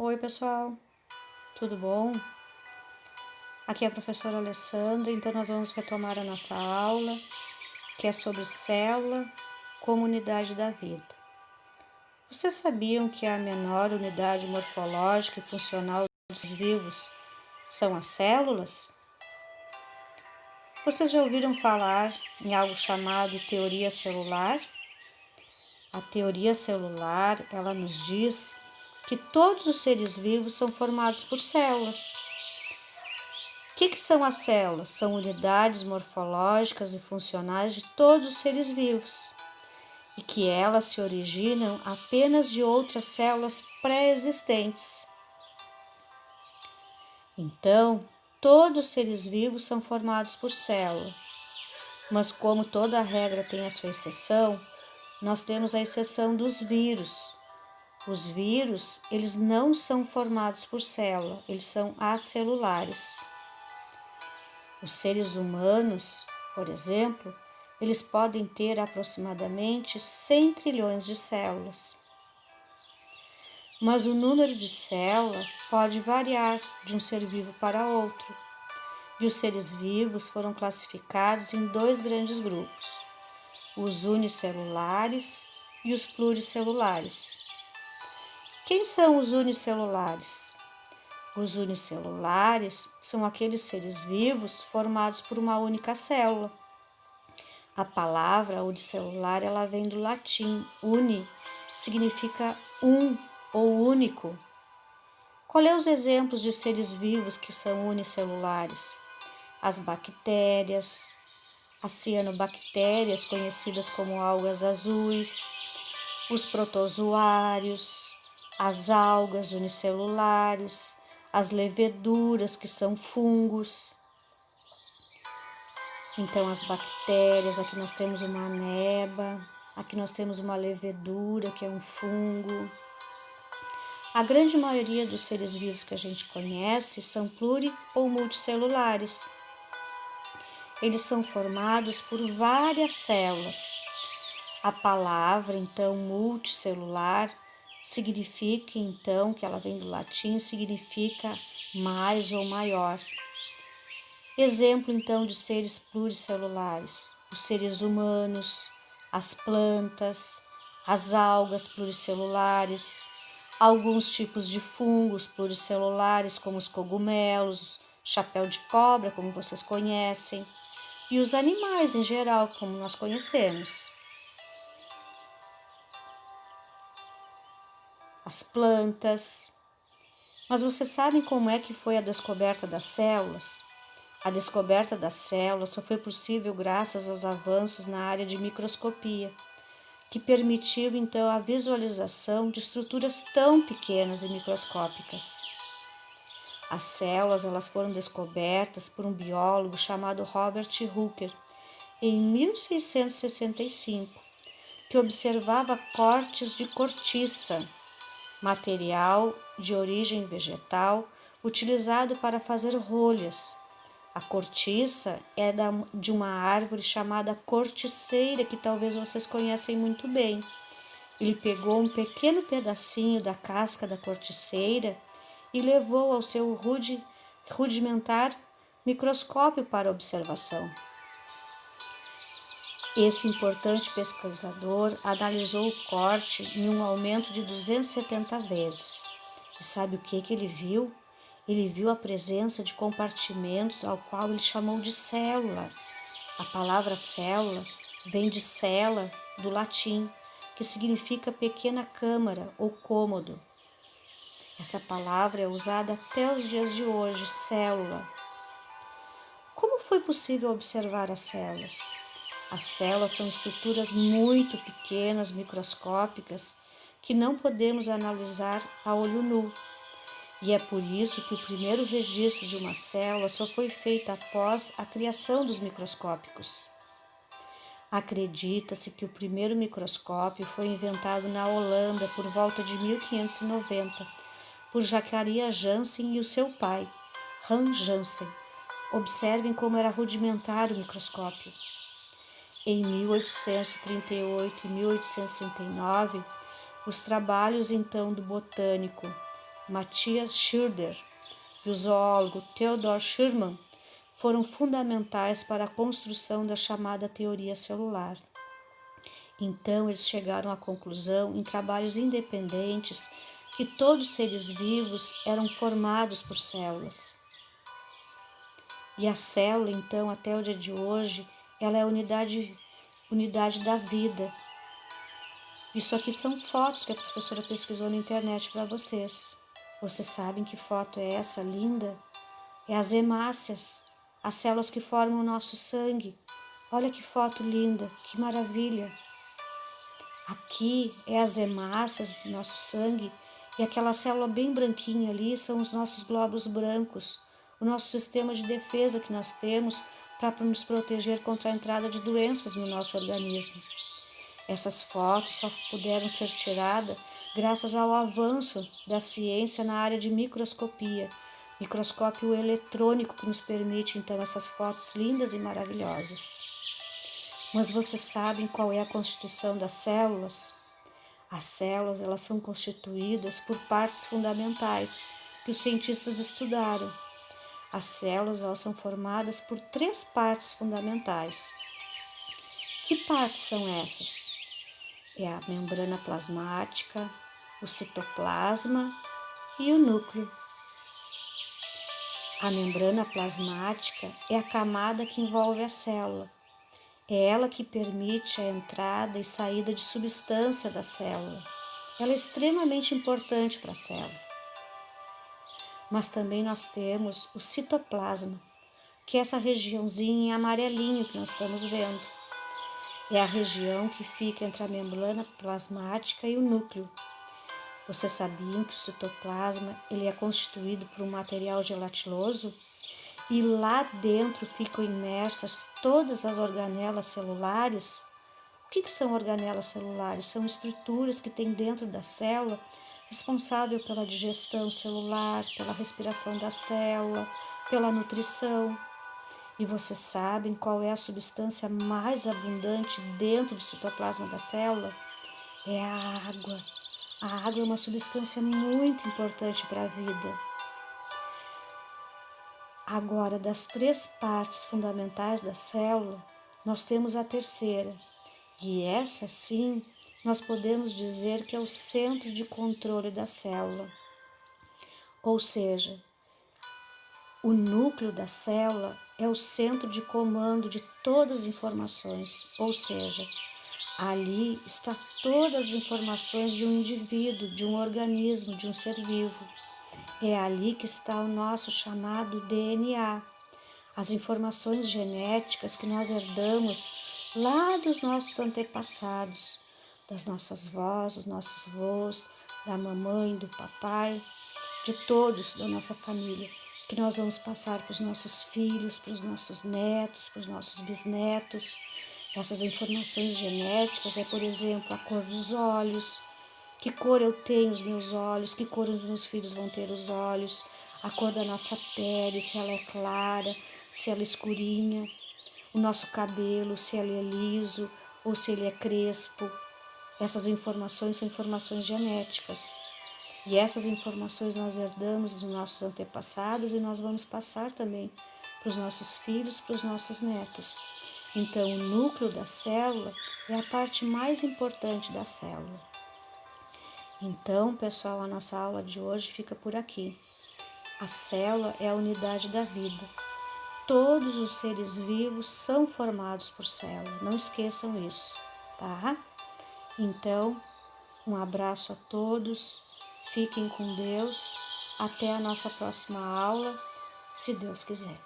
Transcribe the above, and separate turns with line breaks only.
Oi, pessoal, tudo bom? Aqui é a professora Alessandra, então nós vamos retomar a nossa aula, que é sobre célula, como unidade da vida. Vocês sabiam que a menor unidade morfológica e funcional dos vivos são as células? Vocês já ouviram falar em algo chamado teoria celular? A teoria celular, ela nos diz que todos os seres vivos são formados por células. O que são as células? São unidades morfológicas e funcionais de todos os seres vivos e que elas se originam apenas de outras células pré-existentes. Então, todos os seres vivos são formados por célula, mas como toda regra tem a sua exceção, nós temos a exceção dos vírus. Os vírus, eles não são formados por célula, eles são acelulares. Os seres humanos, por exemplo, eles podem ter aproximadamente 100 trilhões de células. Mas o número de células pode variar de um ser vivo para outro. E os seres vivos foram classificados em dois grandes grupos, os unicelulares e os pluricelulares. Quem são os unicelulares? Os unicelulares são aqueles seres vivos formados por uma única célula. A palavra unicelular, ela vem do latim. Uni significa um ou único. Qual é os exemplos de seres vivos que são unicelulares? As bactérias, as cianobactérias, conhecidas como algas azuis, os protozoários, as algas unicelulares, as leveduras, que são fungos. Então, as bactérias, aqui nós temos uma ameba, aqui nós temos uma levedura, que é um fungo. A grande maioria dos seres vivos que a gente conhece são pluri- ou multicelulares. Eles são formados por várias células. A palavra, então, multicelular, significa, então, que ela vem do latim, significa mais ou maior. Exemplo, então, de seres pluricelulares: os seres humanos, as plantas, as algas pluricelulares, alguns tipos de fungos pluricelulares, como os cogumelos, chapéu de cobra, como vocês conhecem, e os animais em geral, como nós conhecemos. As plantas. Mas vocês sabem como é que foi a descoberta das células? A descoberta das células só foi possível graças aos avanços na área de microscopia, que permitiu então a visualização de estruturas tão pequenas e microscópicas. As células, elas foram descobertas por um biólogo chamado Robert Hooker em 1665, que observava cortes de cortiça, material de origem vegetal utilizado para fazer rolhas. A cortiça é de uma árvore chamada corticeira, que talvez vocês conhecem muito bem. Ele pegou um pequeno pedacinho da casca da corticeira e levou ao seu rudimentar microscópio para observação. Esse importante pesquisador analisou o corte em um aumento de 270 vezes. E sabe o que ele viu? Ele viu a presença de compartimentos ao qual ele chamou de célula. A palavra célula vem de cella, do latim, que significa pequena câmara ou cômodo. Essa palavra é usada até os dias de hoje, célula. Como foi possível observar as células? As células são estruturas muito pequenas, microscópicas, que não podemos analisar a olho nu. E é por isso que o primeiro registro de uma célula só foi feito após a criação dos microscópicos. Acredita-se que o primeiro microscópio foi inventado na Holanda por volta de 1590 por Zacharias Janssen e o seu pai, Hans Janssen. Observem como era rudimentar o microscópio. Em 1838 e 1839, os trabalhos então do botânico Matthias Schroeder e o zoólogo Theodor Schürmann foram fundamentais para a construção da chamada teoria celular. Então, eles chegaram à conclusão, em trabalhos independentes, que todos os seres vivos eram formados por células. E a célula, então, até o dia de hoje, ela é a unidade da vida. Isso aqui são fotos que a professora pesquisou na internet para vocês. Vocês sabem que foto é essa linda? É as hemácias, as células que formam o nosso sangue. Olha que foto linda, que maravilha! Aqui é as hemácias do nosso sangue e aquela célula bem branquinha ali são os nossos glóbulos brancos, o nosso sistema de defesa que nós temos para nos proteger contra a entrada de doenças no nosso organismo. Essas fotos só puderam ser tiradas graças ao avanço da ciência na área de microscopia, microscópio eletrônico que nos permite então essas fotos lindas e maravilhosas. Mas vocês sabem qual é a constituição das células? As células elas são constituídas por partes fundamentais que os cientistas estudaram. As células elas são formadas por 3 partes fundamentais. Que partes são essas? É a membrana plasmática, o citoplasma e o núcleo. A membrana plasmática é a camada que envolve a célula. É ela que permite a entrada e saída de substância da célula. Ela é extremamente importante para a célula. Mas também nós temos o citoplasma, que é essa regiãozinha em amarelinho que nós estamos vendo. É a região que fica entre a membrana plasmática e o núcleo. Vocês sabiam que o citoplasma ele é constituído por um material gelatinoso? E lá dentro ficam imersas todas as organelas celulares. O que são organelas celulares? São estruturas que tem dentro da célula responsável pela digestão celular, pela respiração da célula, pela nutrição. E vocês sabem qual é a substância mais abundante dentro do citoplasma da célula? É a água. A água é uma substância muito importante para a vida. Agora, das 3 partes fundamentais da célula, nós temos a terceira, e essa sim, nós podemos dizer que é o centro de controle da célula. Ou seja, o núcleo da célula é o centro de comando de todas as informações, ou seja, ali está todas as informações de um indivíduo, de um organismo, de um ser vivo. É ali que está o nosso chamado DNA, as informações genéticas que nós herdamos lá dos nossos antepassados, das nossas vós, dos nossos avós, da mamãe, do papai, de todos da nossa família, que nós vamos passar para os nossos filhos, para os nossos netos, para os nossos bisnetos. Essas informações genéticas é, por exemplo, a cor dos olhos, que cor eu tenho os meus olhos, que cor os meus filhos vão ter os olhos, a cor da nossa pele, se ela é clara, se ela é escurinha, o nosso cabelo, se ele é liso ou se ele é crespo. Essas informações são informações genéticas. E essas informações nós herdamos dos nossos antepassados e nós vamos passar também para os nossos filhos, para os nossos netos. Então, o núcleo da célula é a parte mais importante da célula. Então, pessoal, a nossa aula de hoje fica por aqui. A célula é a unidade da vida. Todos os seres vivos são formados por célula, não esqueçam isso, tá? Então, um abraço a todos, fiquem com Deus, até a nossa próxima aula, se Deus quiser.